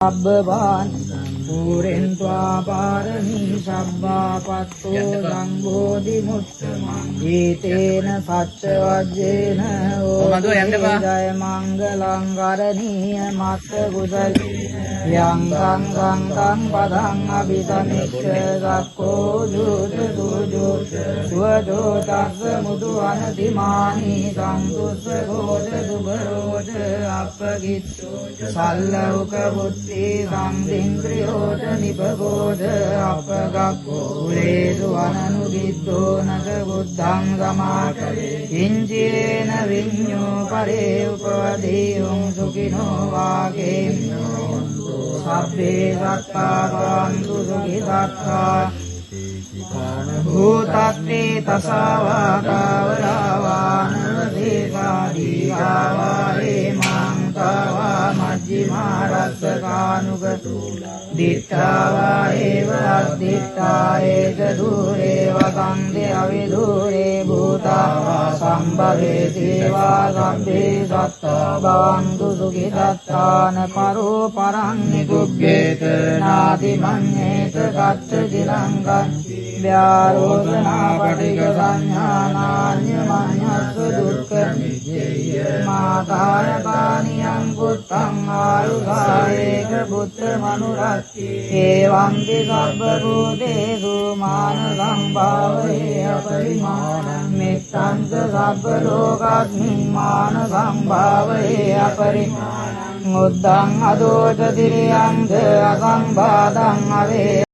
අබ්බවාන් පුරෙන්त्वा පාරමී සබ්බාපත්තෝ සම්බෝධි මුත්තමං ඊතේන සච්ච වජ්ජේන ඕජය මංගලං කරණීය මත්ත කුසල යං සංඝං පදං අபிසමිච්ඡ සක්කෝ ජෝත සෝජෝ සුවදෝ තස්ස මුදු අනතිමානි සම්තුස්ස ගෝත දුබරෝත අප්පගිත්තෝ සල්ලෝක බුද්ධි සම්දින්ද්‍රියෝත නිපගෝත අප්පගක්ඛෝ ලේසු අනනුදිත්තෝ නග බුද්ධං සමාචරේ ඉංජේන විඤ්ඤෝ පරේ උපවදීයං සුඛිනෝ වාගේම්නෝ සබ්බේ සත්තාවන්තු සුඛිතාත්තා භූතත්තේ තසවාකාවලාවානවදේකාදී ආවාරේ මාංතාවා මජ්ජිමා රස්සකානුගතු දිට්ඨාවා ඒව අද්දිට්ඨා ඒක දූරේ වසන්දේ අවිදූරේ භූතාවා සම්භවේ සේවා සබ්බේ සත්තා භවන්තු සුඛිතාත්තාන පරෝ පරං නිකුබ්බේත නාති මඤ්ඤේත කච්ච දිලංගං ව්‍යාරෝධනා පටික සංඥානාඤ්ඤ මඤ්ඤස්ස දුක්ඛ නිච්චය මාතාය කානියං පුත්තං ආයුධායේක පුත්ත මනුරත්ති ඒවං සබ්බ භූතේසු මාන සම්භාවේ අපරිමාණං මෙත්තං සබ්බ ලෝකස්මින් මාන සම්භාවේ අපරිමාණං උද්දං අදෝච තිරියං අසම්බාධං අවේ